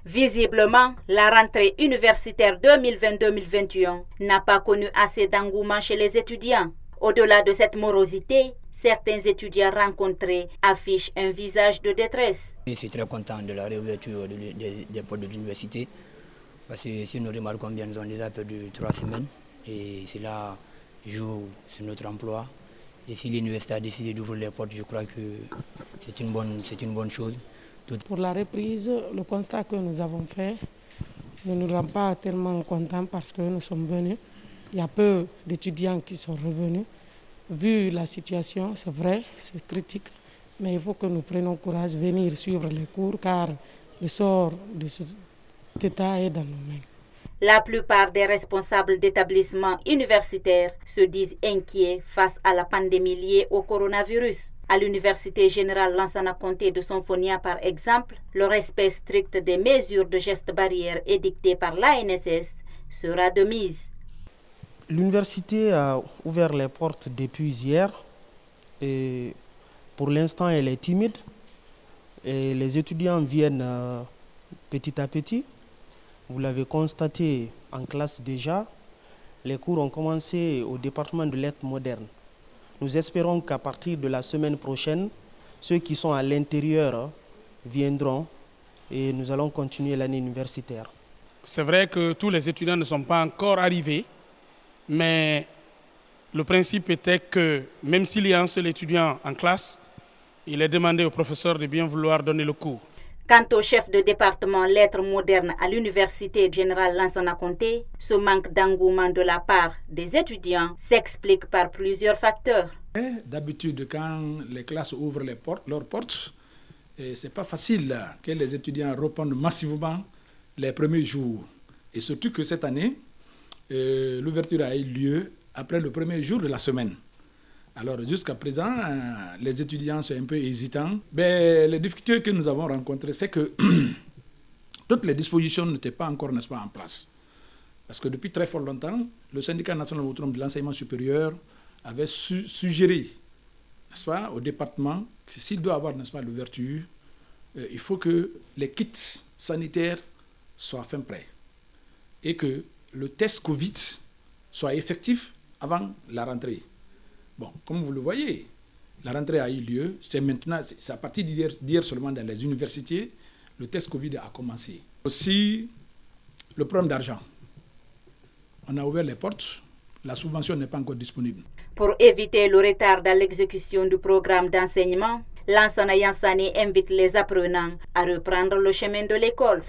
Visiblement, la rentrée universitaire 2020-2021 n'a pas connu assez d'engouement chez les étudiants. Au-delà de cette morosité, certains étudiants rencontrés affichent un visage de détresse. Je suis très content de la réouverture des portes de l'université parce que si nous remarquons bien, nous avons déjà perdu 3 semaines et cela joue sur notre emploi. Et si l'université a décidé d'ouvrir les portes, je crois que c'est une bonne chose. Pour la reprise, le constat que nous avons fait ne nous rend pas tellement contents parce que nous sommes venus. Il y a peu d'étudiants qui sont revenus. Vu la situation, c'est vrai, c'est critique, mais il faut que nous prenions courage de venir suivre les cours car le sort de cet état est dans nos mains. La plupart des responsables d'établissements universitaires se disent inquiets face à la pandémie liée au coronavirus. À l'Université générale Lansana Conté de Sonfonia, par exemple, le respect strict des mesures de gestes barrières édictées par l'ANSS sera de mise. L'université a ouvert les portes depuis hier et pour l'instant elle est timide et les étudiants viennent petit à petit. Vous l'avez constaté en classe déjà, les cours ont commencé au département de lettres modernes. Nous espérons qu'à partir de la semaine prochaine, ceux qui sont à l'intérieur viendront et nous allons continuer l'année universitaire. C'est vrai que tous les étudiants ne sont pas encore arrivés, mais le principe était que même s'il y a un seul étudiant en classe, il est demandé au professeur de bien vouloir donner le cours. Quant au chef de département lettres modernes à l'Université générale Lansana Conté, ce manque d'engouement de la part des étudiants s'explique par plusieurs facteurs. D'habitude, quand les classes ouvrent leurs portes, ce n'est pas facile que les étudiants répondent massivement les premiers jours. Et surtout que cette année, l'ouverture a eu lieu après le premier jour de la semaine. Alors jusqu'à présent, les étudiants sont un peu hésitants. Mais les difficultés que nous avons rencontrées, c'est que toutes les dispositions n'étaient pas encore, n'est-ce pas, en place. Parce que depuis très fort longtemps, le syndicat national autonome de l'enseignement supérieur avait suggéré, n'est-ce pas, au département que s'il doit avoir, n'est-ce pas, l'ouverture, il faut que les kits sanitaires soient fin prêts et que le test Covid soit effectif avant la rentrée. Bon, comme vous le voyez, la rentrée a eu lieu, c'est maintenant, c'est à partir d'hier seulement dans les universités, le test Covid a commencé. Aussi, le problème d'argent. On a ouvert les portes, la subvention n'est pas encore disponible. Pour éviter le retard dans l'exécution du programme d'enseignement, Lansana Yansani invite les apprenants à reprendre le chemin de l'école.